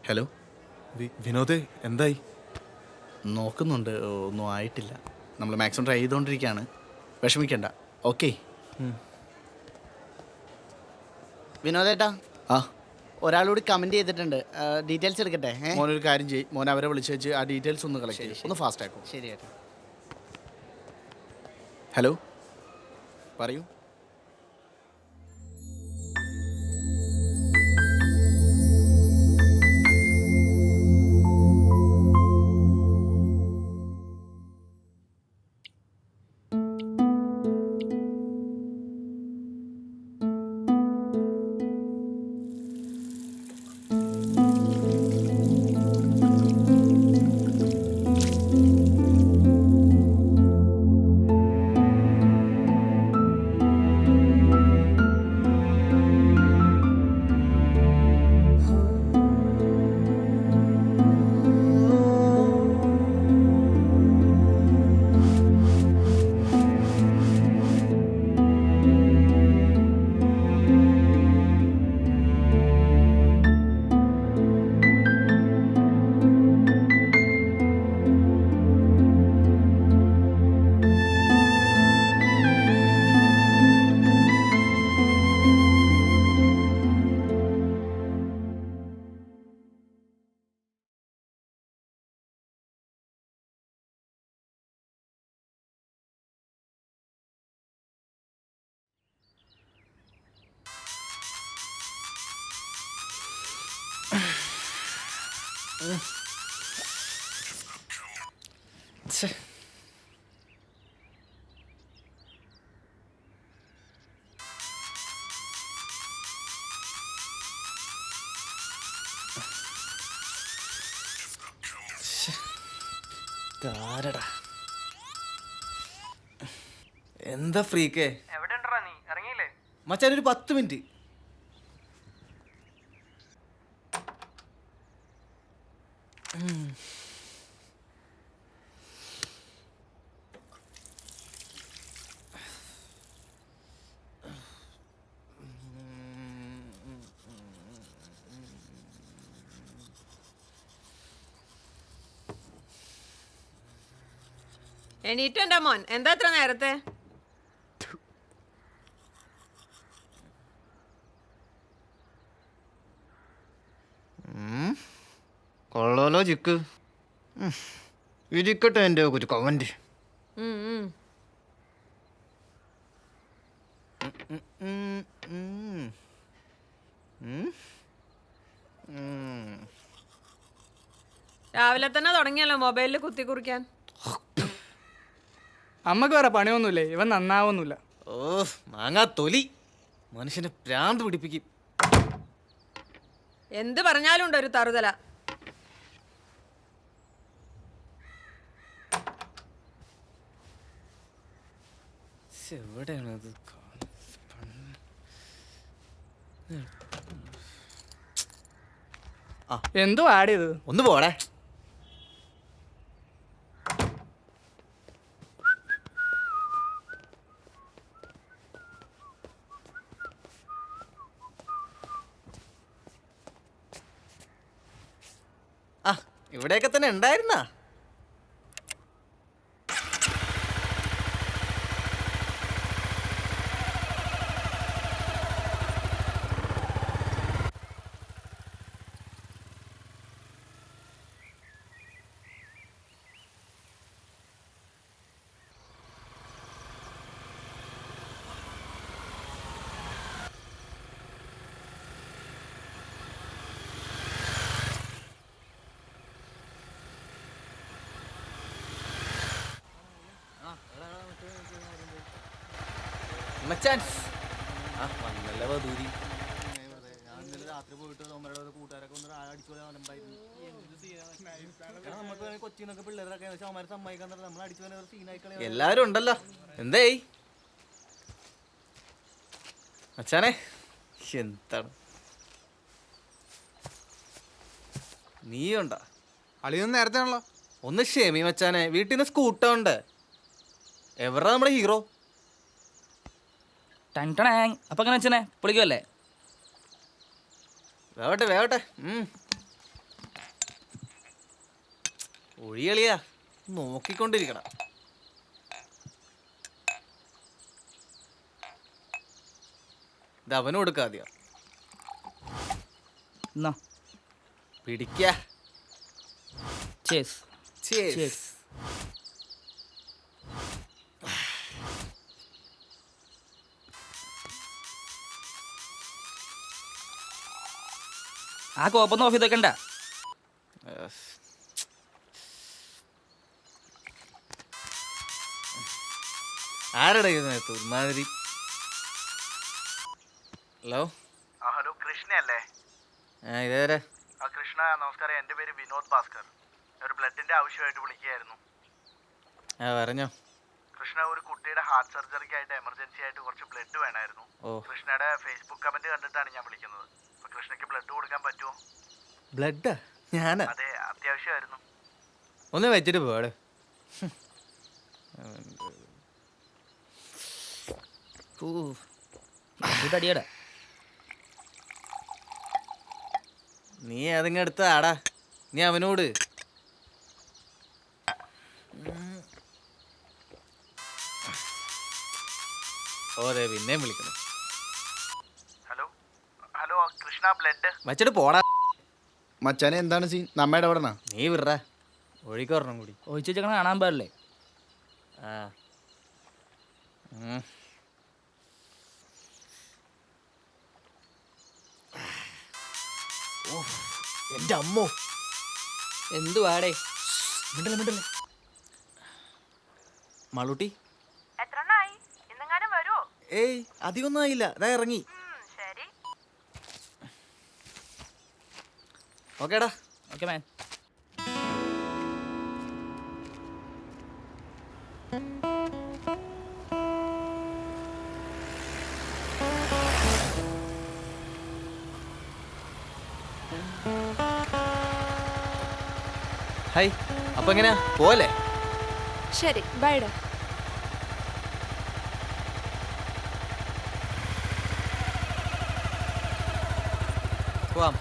Hello വിനോദേ, എന്തായി? നോക്കുന്നുണ്ട്, ഒന്നും ആയിട്ടില്ല. നമ്മൾ മാക്സിമം ട്രൈ ചെയ്തുകൊണ്ടിരിക്കുകയാണ്. വിഷമിക്കണ്ട, ഓക്കെ? വിനോദേട്ടാ, ആ ഒരാളോട് കമൻറ്റ് ചെയ്തിട്ടുണ്ട്. ഡീറ്റെയിൽസ് എടുക്കട്ടെ? മോനൊരു കാര്യം ചെയ്യും, മോൻ അവരെ വിളിച്ച് വെച്ച് ആ ഡീറ്റെയിൽസ് ഒന്ന് കളക്ട് ചെയ്യും, ഒന്ന് ഫാസ്റ്റ് ആക്കും. ശരി ഏട്ടാ. ഹലോ, പറയൂ. എന്താ ഫ്രീക്കേ? മച്ചാൻ ഒരു 10 മിനിറ്റ്. എണീറ്റെന്റെ മോൻ, എന്താ അത്ര നേരത്തെ? കൊള്ളാലോ ചിക്ക്. ഇരിക്കട്ടെ എൻ്റെ ഒരു കമന്റ്. രാവിലെ തന്നെ തുടങ്ങിയല്ലോ മൊബൈലിൽ കുത്തി കുറിക്കാൻ. അമ്മക്ക് വേറെ പണിയൊന്നുമില്ലേ? ഇവൻ നന്നാവൊന്നുമില്ല. ഓ മാങ്ങാ തൊലി, മനുഷ്യനെ ഭ്രാന്ത് പിടിപ്പിക്കും. എന്ത് പറഞ്ഞാലും ഉണ്ട് ഒരു തറുതല. എവിടെയാണത്? എന്തോ ആഡ് ചെയ്തത്? ഒന്ന് പോടേ. ആ ഇവിടെയൊക്കെ തന്നെ ഉണ്ടായിരുന്നാ? മച്ചാൻസ് ആ വന്നല്ലേ വധൂരി. രാത്രി പോയിട്ട് കൂട്ടുകാരൊക്കെ ഒന്ന് അടിച്ചു നമുക്ക് കൊച്ചിന്നൊക്കെ പിള്ളേരൊക്കെ അവന്മാരെ സമ്മതിക്കാൻ നമ്മൾ അടിച്ചു സീനായിക്കളെ. എല്ലാരും ഉണ്ടല്ലോ, എന്തേ മച്ചാനെ? എന്താണ് നീയുണ്ടാ? അളിയൊന്നും നേരത്തെ ആണല്ലോ. ഒന്ന് ക്ഷമി മച്ചാനെ, വീട്ടിൽ നിന്ന് സ്കൂട്ടുണ്ട്. എവരാ നമ്മുടെ ഹീറോ? അപ്പൊ അങ്ങനെ വെച്ചനെ പൊളിക്കുമല്ലേ? വേവട്ടെ വേവട്ടെ. ഒഴിയളിയാ, നോക്കിക്കൊണ്ടിരിക്കണം. ഇത് അവനും കൊടുക്കാതെയോ? എന്നാ പിടിക്ക. Chase Cheers. ആ കോപ്പൊന്നും ഓഫ് ചെയ്തേക്കണ്ട. ആരടാ ഇത് നേരത്തെ ഒരുമാതിരി? ഹലോ. ഹലോ, കൃഷ്ണയല്ലേ? ഇതേരെ? കൃഷ്ണ നമസ്കാരം, എൻ്റെ പേര് വിനോദ് ഭാസ്കർ. ഒരു ബ്ലഡിന്റെ ആവശ്യമായിട്ട് വിളിക്കുകയായിരുന്നു. പറഞ്ഞോ. കൃഷ്ണ, ഒരു കുട്ടിയുടെ ഹാർട്ട് സർജറിക്കായിട്ട് എമർജൻസി ആയിട്ട് കുറച്ച് ബ്ലഡ് വേണമായിരുന്നു. കൃഷ്ണയുടെ ഫേസ്ബുക്ക് കമന്റ് കണ്ടിട്ടാണ് ഞാൻ വിളിക്കുന്നത്. അപ്പൊ കൃഷ്ണയ്ക്ക് ബ്ലഡ് കൊടുക്കാൻ പറ്റുമോ? ബ്ലഡാ? ഞാനാ? അതെ, അത്യാവശ്യമായിരുന്നു. ഒന്ന് വെച്ചിട്ട് പോടെ. തടിയടാ. നീ അതിങ്ങ എടുത്താടാ. നീ അവനോട്. ഓതെ, പിന്നെയും വിളിക്കണം. ഹലോ ഹലോ കൃഷ്ണ, ബ്ലഡ് വച്ചിട്ട് പോടാ. മച്ചാനെ എന്താണ് സീൻ? നമ്മയുടെ അവിടെ നീ വിടറാ. ഒഴിക്കൊരെണ്ണം കൂടി. ഒഴിച്ച് വെച്ചേക്കണ കാണാൻ പാടില്ലേ? ആ. എന്റെ അമ്മോ, എന്തുവാടേ? മിണ്ടല്ലേ മിണ്ടല്ലേ. മാളൂട്ടി, ഏയ് അധികമൊന്നും ആയില്ല. അതാ ഇറങ്ങി. ഓക്കേടാ. Okay man. ഹായ്. അപ്പൊ എങ്ങനെയാ, പോലെ? ശരി, ബൈഡ. പോവാം.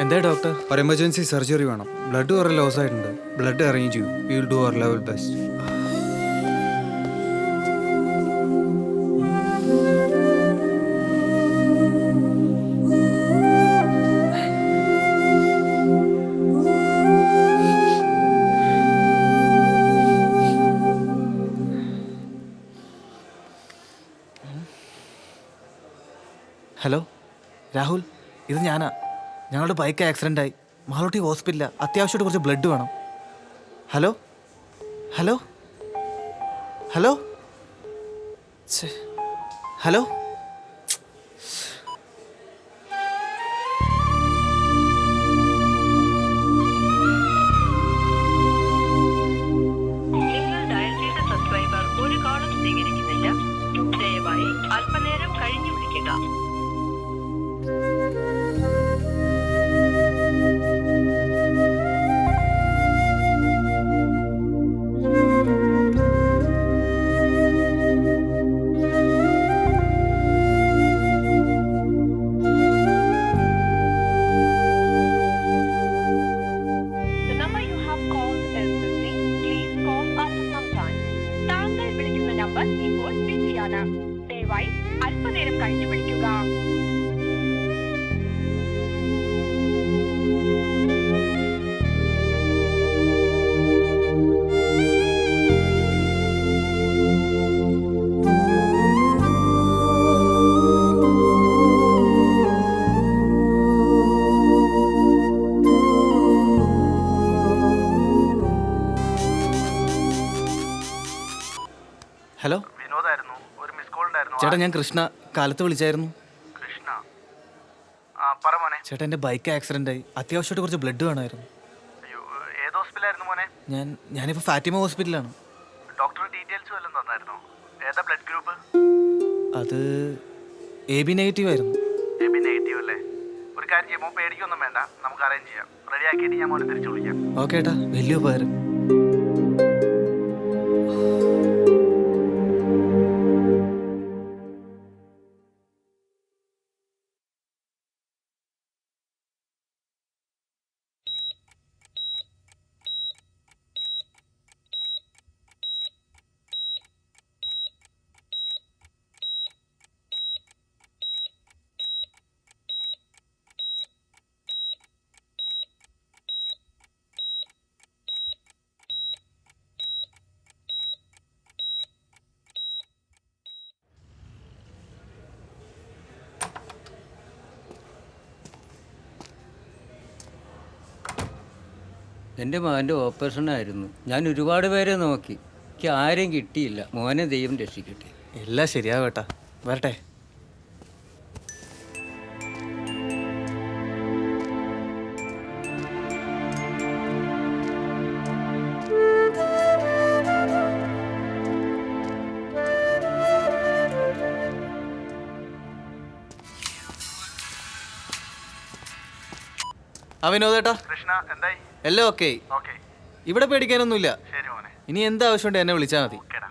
എന്താ ഡോക്ടർ? ഒരു എമർജൻസി സർജറി വേണം. ബ്ലഡ് കുറെ ലോസ് ആയിട്ടുണ്ട്. ബ്ലഡ് അറേഞ്ച് ചെയ്യൂ. We will do our level best. Hello Rahul, ഇത് ഞാനാ. ഞങ്ങളുടെ ബൈക്ക് ആക്സിഡൻ്റ് ആയി. മാളൂട്ടി ഹോസ്പിറ്റലില്ല. അത്യാവശ്യമായിട്ട് കുറച്ച് ബ്ലഡ് വേണം. Hello hello hello hello. നിങ്ങൾ ഡയൽ ചെയ്ത സബ്സ്ക്രൈബർ ഒരു കോളും സ്വീകരിക്കുന്നില്ല. ദയവായി അല്പനേരം കഴിഞ്ഞു വിളിക്കുക. The number you have called is busy. Please call after some time. താങ്കൾ വിളിക്കുന്ന നമ്പർ ഇപ്പോൾ ബിസിയാണ്. ദയവായി അല്പനേരം കഴിഞ്ഞു വിളിക്കുക. ഹലോ വിനോദായിരുന്നു. ഒരു മിസ് കോൾ ഉണ്ടായിരുന്നു. ചേട്ടാ ഞാൻ കൃഷ്ണ കാലത്ത് വിളിച്ചായിരുന്നു. കൃഷ്ണ. ആ പറ മോനെ. ചേട്ടാ എൻ്റെ ബൈക്ക് ആക്സിഡൻ്റ് ആയി, അത്യാവശ്യമായിട്ട് കുറച്ച് ബ്ലഡ് വേണമായിരുന്നു. അയ്യോ, ഏത് ഹോസ്പിറ്റലായിരുന്നു മോനെ? ഞാനിപ്പോൾ ഫാറ്റിമ ഹോസ്പിറ്റലാണ്. ഡോക്ടർ ഡീറ്റെയിൽസ് വല്ലതും തന്നായിരുന്നോ? ഏതാ ബ്ലഡ് ഗ്രൂപ്പ്? അത് AB നെഗറ്റീവ് ആയിരുന്നു. AB നെഗറ്റീവ് അല്ലേ? ഒരു കാര്യം ചെയ്യാം, മോൻ പേടിക്കൊന്നും വേണ്ട, നമുക്ക് അറേഞ്ച് ചെയ്യാം. റെഡി ആക്കിയിട്ട് ഞാൻ മോനെ തിരിച്ചു വിളിക്കാം. ഓക്കെ ഏട്ടാ, വലിയ ഉപകാരം. എൻ്റെ മകൻ്റെ ഓപ്പറേഷനായിരുന്നു. ഞാൻ ഒരുപാട് പേരെ നോക്കി, എനിക്ക് ആരെയും കിട്ടിയില്ല. മോനെ ദൈവം രക്ഷിക്കട്ടെ. എല്ലാം ശരിയാവും ഏട്ടാ, വരട്ടെ. വിനോദേട്ടാ, കൃഷ്ണ എന്തായി? എല്ലാം ഓക്കെ. ഓക്കെ, ഇവിടെ പേടിക്കാനൊന്നുമില്ല. ശരി മോനെ. ഇനി എന്താവശ്യമുണ്ട് എന്നെ വിളിച്ചാൽ മതി. ഓക്കേടാ.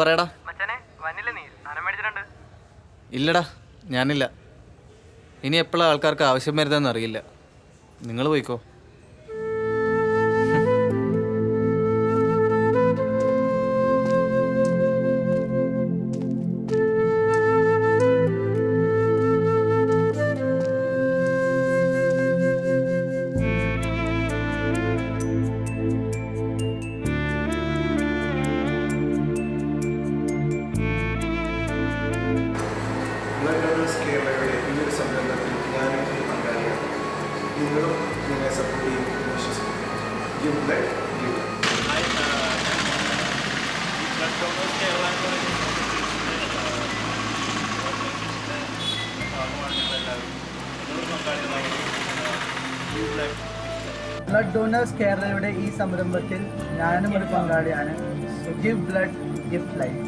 പറയടാ. മച്ചാനെ വന്നില്ല നീ? സാധനം മേടിച്ചിട്ടുണ്ട്. ഇല്ലടാ, ഞാനില്ല. ഇനി എപ്പോഴാണ് ആൾക്കാർക്ക് ആവശ്യം വരുന്നതെന്ന് അറിയില്ല. നിങ്ങൾ പോയിക്കോ. കേരളയുടെ ഈ ഒരു സംരംഭത്തിൽ ഞാനും പങ്കാളിയാണ്. നിങ്ങളും നിങ്ങളെ സപ്പോർട്ട് ചെയ്യുമെന്ന് വിശ്വസിക്കുന്നു. Give blood, give blood donors കേരളയുടെ ഈ സംരംഭത്തിൽ ഞാനും ഒരു പങ്കാളിയാണ്. Give blood, give life.